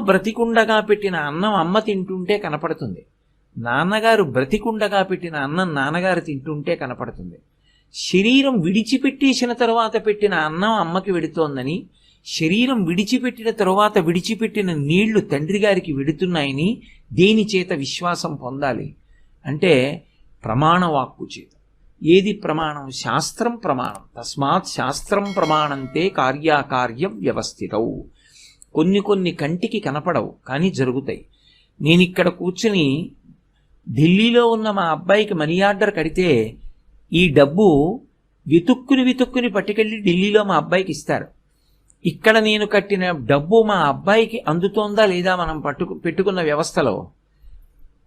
బ్రతికుండగా పెట్టిన అన్నం అమ్మ తింటుంటే కనపడుతుంది, నాన్నగారు బ్రతికుండగా పెట్టిన అన్నం నాన్నగారు తింటుంటే కనపడుతుంది. శరీరం విడిచిపెట్టేసిన తరువాత పెట్టిన అన్నం అమ్మకి వెడుతోందని, శరీరం విడిచిపెట్టిన తరువాత విడిచిపెట్టిన నీళ్లు తండ్రి గారికి వెడుతున్నాయని దేని చేత విశ్వాసం పొందాలి అంటే ప్రమాణవాక్కు చేత. ఏది ప్రమాణం? శాస్త్రం ప్రమాణం. తస్మాత్ శాస్త్రం ప్రమాణంతే కార్యాకార్య వ్యవస్థితవు. కొన్ని కంటికి కనపడవు కానీ జరుగుతాయి. నేను ఇక్కడ కూర్చుని ఢిల్లీలో ఉన్న మా అబ్బాయికి మనీ ఆర్డర్ కడితే ఈ డబ్బు వెతుక్కుని పట్టుకెళ్ళి ఢిల్లీలో మా అబ్బాయికి ఇస్తారు. ఇక్కడ నేను కట్టిన డబ్బు మా అబ్బాయికి అందుతోందా లేదా మనం పెట్టుకున్న వ్యవస్థలో,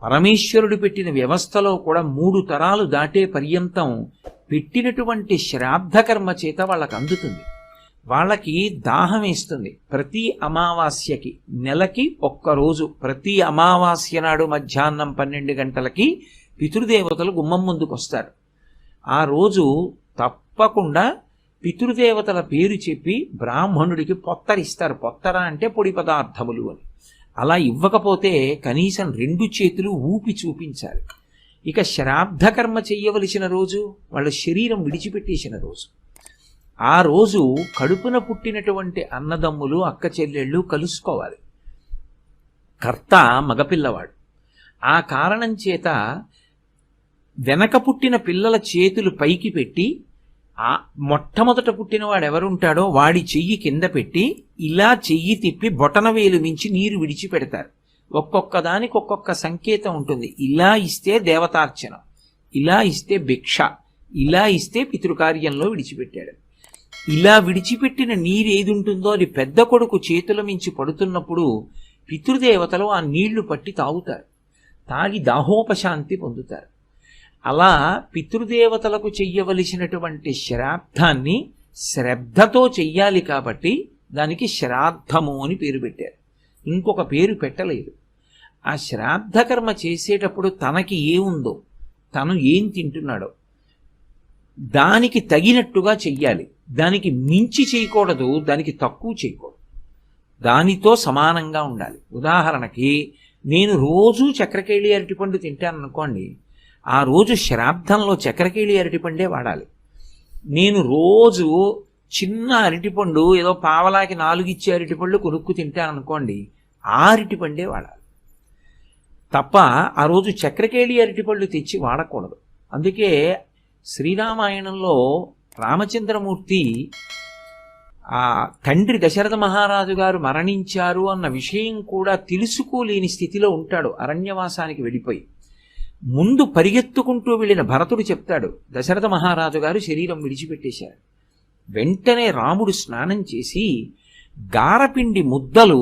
పరమేశ్వరుడు పెట్టిన వ్యవస్థలో కూడా 3 తరాలు దాటే పర్యంతం పెట్టినటువంటి శ్రాద్ధకర్మ చేత వాళ్ళకి అందుతుంది. వాళ్ళకి దాహం వేస్తుంది. ప్రతి అమావాస్యకి, నెలకి ఒక్కరోజు, ప్రతి అమావాస్య నాడు మధ్యాహ్నం 12 గంటలకి పితృదేవతలు గుమ్మం ముందుకు వస్తారు. ఆ రోజు తప్పకుండా పితృదేవతల పేరు చెప్పి బ్రాహ్మణుడికి పొత్తరిస్తారు. పొత్తర అంటే పొడి పదార్థములు అని. అలా ఇవ్వకపోతే కనీసం 2 చేతులు ఊపి చూపించాలి. ఇక శ్రాద్ధకర్మ చెయ్యవలసిన రోజు వాళ్ళ శరీరం విడిచిపెట్టేసిన రోజు. ఆ రోజు కడుపున పుట్టినటువంటి అన్నదమ్ములు అక్క చెల్లెళ్ళు కలుసుకోవాలి. కర్త మగపిల్లవాడు. ఆ కారణం చేత వెనక పుట్టిన పిల్లల చేతులు పైకి పెట్టి ఆ మొట్టమొదట పుట్టినవాడు ఎవరుంటాడో వాడి చెయ్యి కింద పెట్టి ఇలా చెయ్యి తిప్పి బొటనవేలు మించి నీరు విడిచిపెడతారు. ఒక్కొక్క దానికి ఒక్కొక్క సంకేతం ఉంటుంది. ఇలా ఇస్తే దేవతార్చన, ఇలా ఇస్తే భిక్ష, ఇలా ఇస్తే పితృకార్యంలో విడిచిపెట్టాడు. ఇలా విడిచిపెట్టిన నీరు ఏది ఉంటుందో అది పెద్ద కొడుకు చేతుల మించి పడుతున్నప్పుడు పితృదేవతలు ఆ నీళ్లు పట్టి తాగుతారు. తాగి దాహోపశాంతి పొందుతారు. అలా పితృదేవతలకు చెయ్యవలసినటువంటి శ్రాద్ధాన్ని శ్రద్ధతో చెయ్యాలి కాబట్టి దానికి శ్రాద్ధము అని పేరు పెట్టారు. ఇంకొక పేరు పెట్టలేదు. ఆ శ్రాద్ధకర్మ చేసేటప్పుడు తనకి ఏముందో, తను ఏం తింటున్నాడో దానికి తగినట్టుగా చెయ్యాలి. దానికి మించి చేయకూడదు, దానికి తక్కువ చేయకూడదు. దానితో సమానంగా ఉండాలి. ఉదాహరణకి నేను రోజు చక్రకేళి అరటిపండు తింటాను అనుకోండి, ఆ రోజు శ్రాద్ధంలో చక్రకేళి అరటిపండే వాడాలి. నేను రోజు చిన్న అరటిపండు ఏదో పావలాకి 4 ఇచ్చే అరటిపండు కొనుక్కు తింటాను అనుకోండి, ఆ అరటిపండే వాడాలి తప్ప ఆ రోజు చక్రకేళి అరటిపళ్ళు తెచ్చి వాడకూడదు. అందుకే శ్రీరామాయణంలో రామచంద్రమూర్తి ఆ తండ్రి దశరథ మహారాజు గారు మరణించారు అన్న విషయం కూడా తెలుసుకోలేని స్థితిలో ఉంటాడు. అరణ్యవాసానికి వెళ్ళిపోయి ముందు పరిగెత్తుకుంటూ వెళ్ళిన భరతుడు చెప్తాడు, దశరథ మహారాజు గారు శరీరం విడిచిపెట్టేశారు. వెంటనే రాముడు స్నానం చేసి గారపిండి ముద్దలు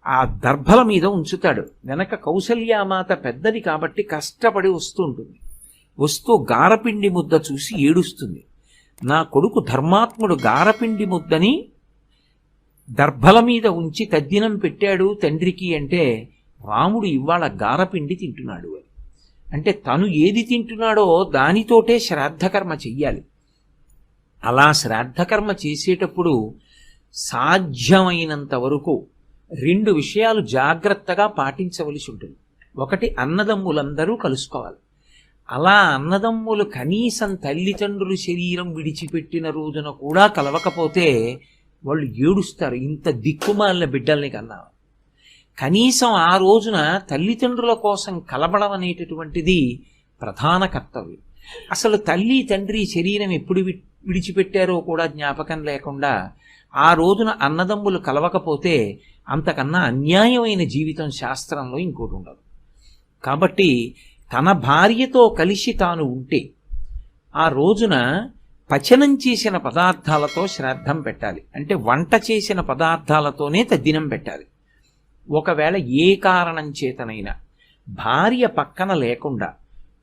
ఆ దర్భల మీద ఉంచుతాడు. వెనక కౌసల్యామాత పెద్దది కాబట్టి కష్టపడి వస్తూ ఉంటుంది. వస్తూ గారపిండి ముద్ద చూసి ఏడుస్తుంది. నా కొడుకు ధర్మాత్ముడు గారపిండి ముద్దని దర్భల మీద ఉంచి తద్దినం పెట్టాడు తండ్రికి అంటే రాముడు ఇవాళ గారపిండి తింటున్నాడు అని. అంటే తను ఏది తింటున్నాడో దానితోటే శ్రాద్ధకర్మ చెయ్యాలి. అలా శ్రాద్ధకర్మ చేసేటప్పుడు సాధ్యమైనంత వరకు 2 విషయాలు జాగ్రత్తగా పాటించవలసి ఉంటుంది. ఒకటి, అన్నదమ్ములందరూ కలుసుకోవాలి. అలా అన్నదమ్ములు కనీసం తల్లిదండ్రులు శరీరం విడిచిపెట్టిన రోజున కూడా కలవకపోతే వాళ్ళు ఏడుస్తారు. ఇంత దిక్కుమాలిన బిడ్డల్ని కన్నా కనీసం ఆ రోజున తల్లిదండ్రుల కోసం కలబడం అనేటటువంటిది ప్రధాన కర్తవ్యం. అసలు తల్లి తండ్రి శరీరం ఎప్పుడు విడిచిపెట్టారో కూడా జ్ఞాపకం లేకుండా ఆ రోజున అన్నదమ్ములు కలవకపోతే అంతకన్నా అన్యాయమైన జీవితం శాస్త్రంలో ఇంకోటి ఉండదు. కాబట్టి తన భార్యతో కలిసి తాను ఉంటే ఆ రోజున పచనం చేసిన పదార్థాలతో శ్రాద్ధం పెట్టాలి. అంటే వంట చేసిన పదార్థాలతోనే తద్దినం పెట్టాలి. ఒకవేళ ఏ కారణం చేతనైనా భార్య పక్కన లేకుండా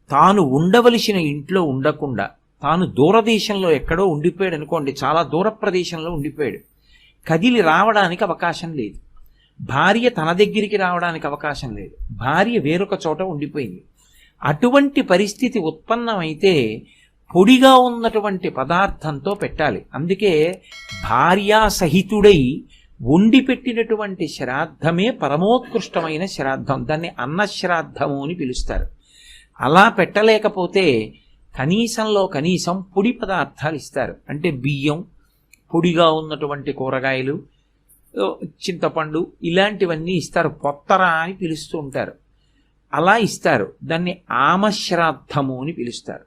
తాను ఉండవలసిన ఇంట్లో ఉండకుండా తాను దూరదేశంలో ఎక్కడో ఉండిపోయాడు అనుకోండి, చాలా దూర ప్రదేశంలో ఉండిపోయాడు, కదిలి రావడానికి అవకాశం లేదు. భార్య తన దగ్గరికి రావడానికి అవకాశం లేదు. భార్య వేరొక చోట ఉండిపోయింది. అటువంటి పరిస్థితి ఉత్పన్నమైతే పొడిగా ఉన్నటువంటి పదార్థంతో పెట్టాలి. అందుకే భార్యా సహితుడై వండి పెట్టినటువంటి శ్రాద్ధమే పరమోత్కృష్టమైన శ్రాద్ధం. దాన్ని అన్నశ్రాద్ధము అని పిలుస్తారు. అలా పెట్టలేకపోతే కనీసంలో కనీసం పొడి పదార్థాలు ఇస్తారు. అంటే బియ్యం, పొడిగా ఉన్నటువంటి కూరగాయలు, చింతపండు, ఇలాంటివన్నీ ఇస్తారు. పొత్తర అని పిలుస్తూ ఉంటారు. అలా ఇస్తారు. దాన్ని ఆమశ్రాద్ధము అని పిలుస్తారు.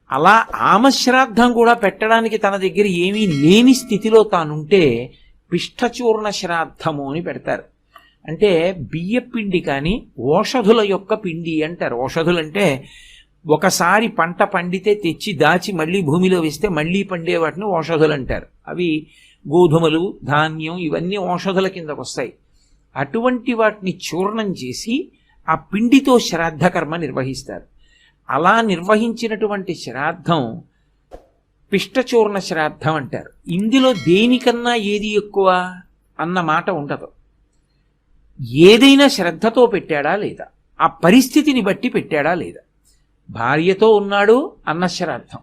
అలా ఆమశ్రాద్ధం కూడా పెట్టడానికి తన దగ్గర ఏమీ లేని స్థితిలో తానుంటే పిష్టచూర్ణ శ్రాద్ధము అని పెడతారు. అంటే బియ్య పిండి కానీ ఓషధుల యొక్క పిండి అంటారు. ఓషధులు అంటే ఒకసారి పంట పండితే తెచ్చి దాచి మళ్ళీ భూమిలో వేస్తే మళ్ళీ పండే వాటిని ఓషధులు అంటారు. అవి గోధుమలు, ధాన్యం, ఇవన్నీ ఓషధుల కిందకు వస్తాయి. అటువంటి వాటిని చూర్ణం చేసి ఆ పిండితో శ్రాద్ధ కర్మ నిర్వహిస్తారు. అలా నిర్వహించినటువంటి శ్రాద్ధం పిష్టచూర్ణ శ్రాద్ధం అంటారు. ఇందులో దేనికన్నా ఏది ఎక్కువ అన్న మాట ఉండదు. ఏదైనా శ్రద్ధతో పెట్టాడా లేదా, ఆ పరిస్థితిని బట్టి పెట్టాడా లేదా. భార్యతో ఉన్నాడు అన్నశ్రాద్ధం,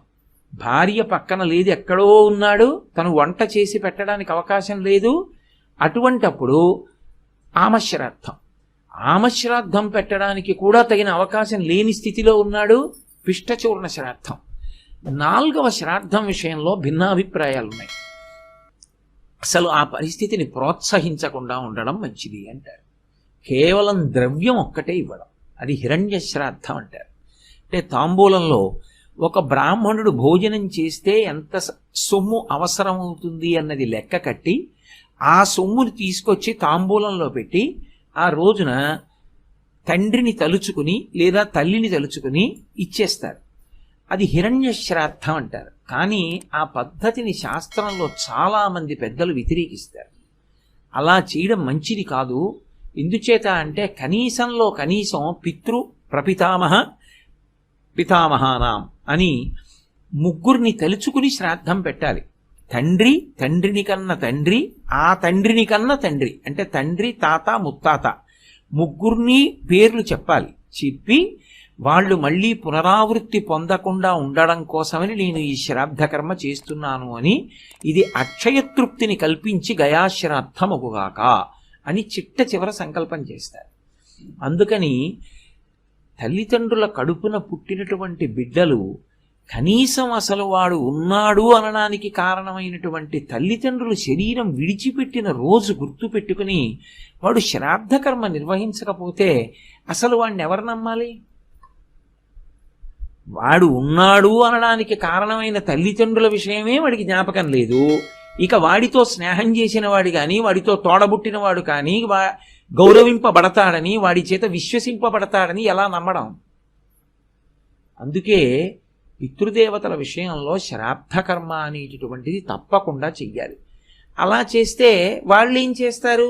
భార్య పక్కన లేదు, ఎక్కడో ఉన్నాడు, తను వంట చేసి పెట్టడానికి అవకాశం లేదు, అటువంటప్పుడు ఆమశ్రాద్ధం. ఆమశ్రాద్ధం పెట్టడానికి కూడా తగిన అవకాశం లేని స్థితిలో ఉన్నాడు, పిష్టచూర్ణ శ్రాద్ధం. 4వ శ్రాద్ధం విషయంలో భిన్నాభిప్రాయాలు ఉన్నాయి. అసలు ఆ పరిస్థితిని ప్రోత్సహించకుండా ఉండడం మంచిది అంటారు. కేవలం ద్రవ్యం ఒక్కటే ఇవ్వడం, అది హిరణ్య శ్రాద్ధం అంటారు. అంటే తాంబూలంలో ఒక బ్రాహ్మణుడు భోజనం చేస్తే ఎంత సొమ్ము అవసరమవుతుంది అన్నది లెక్క కట్టి ఆ సొమ్ముని తీసుకొచ్చి తాంబూలంలో పెట్టి ఆ రోజున తండ్రిని తలుచుకుని లేదా తల్లిని తలుచుకుని ఇచ్చేస్తారు. అది హిరణ్య శ్రాద్ధం అంటారు. కానీ ఆ పద్ధతిని శాస్త్రంలో చాలామంది పెద్దలు వ్యతిరేకిస్తారు. అలా చేయడం మంచిది కాదు. ఎందుచేత అంటే కనీసంలో కనీసం పితృ ప్రపితామహ పితామహానాం అని ముగ్గురిని తలుచుకుని శ్రాద్ధం పెట్టాలి. తండ్రి, తండ్రిని కన్న తండ్రి, ఆ తండ్రిని కన్న తండ్రి, అంటే తండ్రి, తాత, ముత్తాత, ముగ్గురిని పేర్లు చెప్పాలి. చెప్పి వాళ్ళు మళ్ళీ పునరావృత్తి పొందకుండా ఉండడం కోసమని నేను ఈ శ్రాద్ధ కర్మ చేస్తున్నాను అని, ఇది అక్షయతృప్తిని కల్పించి గయాశ్రాద్ధమగుగాక అని చిట్ట చివర సంకల్పం చేస్తారు. అందుకని తల్లిదండ్రుల కడుపున పుట్టినటువంటి బిడ్డలు కనీసం అసలు వాడు ఉన్నాడు అనడానికి కారణమైనటువంటి తల్లిదండ్రులు శరీరం విడిచిపెట్టిన రోజు గుర్తు పెట్టుకుని వాడు శ్రాద్ధ కర్మ నిర్వహించకపోతే అసలు వాడిని ఎవరు నమ్మాలి? వాడు ఉన్నాడు అనడానికి కారణమైన తల్లిదండ్రుల విషయమే వాడికి జ్ఞాపకం లేదు. ఇక వాడితో స్నేహం చేసిన వాడు కానీ, వాడితో తోడబుట్టిన వాడు కానీ గౌరవింపబడతాడని, వాడి చేత విశ్వసింపబడతాడని ఎలా నమ్మడం? అందుకే పితృదేవతల విషయంలో శ్రాద్ధ కర్మ అనేటటువంటిది తప్పకుండా చెయ్యాలి. అలా చేస్తే వాళ్ళు ఏం చేస్తారు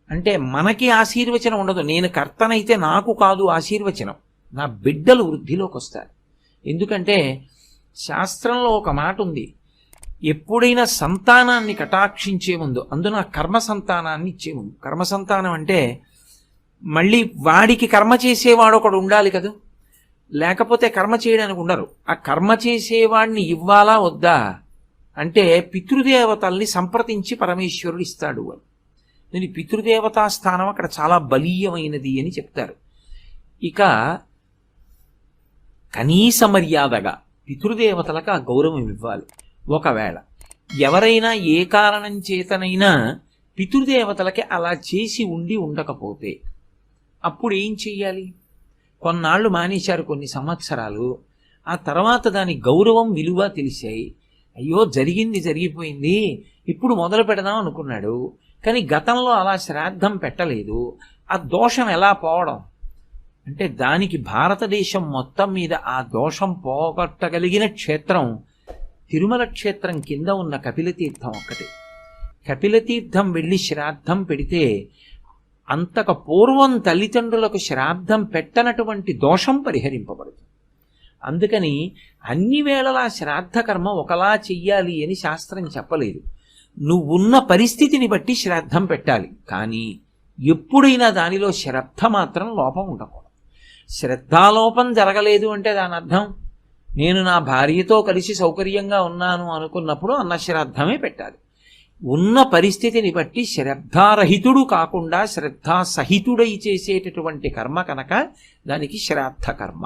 అంటే మనకి ఆశీర్వచనం ఉండదు. నేను కర్తనైతే నాకు కాదు ఆశీర్వచనం, నా బిడ్డలు వృద్ధిలోకి వస్తారు. ఎందుకంటే శాస్త్రంలో ఒక మాట ఉంది, ఎప్పుడైనా సంతానాన్ని కటాక్షించే ముందు, అందున కర్మ సంతానాన్ని ఇచ్చే ముందు, కర్మ సంతానం అంటే మళ్ళీ వాడికి కర్మ చేసేవాడు ఒకడు ఉండాలి కదా, లేకపోతే కర్మ చేయడానికి ఉండరు. ఆ కర్మ చేసేవాడిని ఇవ్వాలా వద్దా అంటే పితృదేవతల్ని సంప్రదించి పరమేశ్వరుడు ఇస్తాడు అని. దీని పితృదేవతా స్థానం అక్కడ చాలా బలీయమైనది అని చెప్తారు. ఇక కనీస మర్యాదగా పితృదేవతలకు ఆ గౌరవం ఇవ్వాలి. ఒకవేళ ఎవరైనా ఏ కారణం చేతనైనా పితృదేవతలకి అలా చేసి ఉండకపోతే అప్పుడు ఏం చెయ్యాలి? కొన్నాళ్ళు మానేశారు, కొన్ని సంవత్సరాలు, ఆ తర్వాత దాని గౌరవం విలువ తెలిసాయి. అయ్యో జరిగింది జరిగిపోయింది, ఇప్పుడు మొదలు పెడదాం అనుకున్నాడు, కానీ గతంలో అలా శ్రాద్ధం పెట్టలేదు. ఆ దోషం ఎలా పోవడం అంటే దానికి భారతదేశం మొత్తం మీద ఆ దోషం పోగొట్టగలిగిన క్షేత్రం తిరుమల క్షేత్రం కింద ఉన్న కపిలతీర్థం ఒక్కటే. కపిలతీర్థం వెళ్ళి శ్రాద్ధం పెడితే అంతకు పూర్వం తల్లిదండ్రులకు శ్రాద్ధం పెట్టనటువంటి దోషం పరిహరింపబడుతుంది. అందుకని అన్ని వేళలా శ్రాద్ధ కర్మ ఒకలా చెయ్యాలి అని శాస్త్రం చెప్పలేదు. నువ్వున్న పరిస్థితిని బట్టి శ్రాద్ధం పెట్టాలి, కానీ ఎప్పుడైనా దానిలో శ్రద్ధ మాత్రం లోపం ఉండకూడదు. శ్రద్ధాలోపం జరగలేదు అంటే దాని అర్థం నేను నా భార్యతో కలిసి సౌకర్యంగా ఉన్నాను అనుకున్నప్పుడు అన్నశ్రాద్ధమే పెట్టాలి. ఉన్న పరిస్థితిని బట్టి శ్రద్ధారహితుడు కాకుండా శ్రద్ధాసహితుడై చేసేటటువంటి కర్మ కనుక దానికి శ్రాద్ధ కర్మ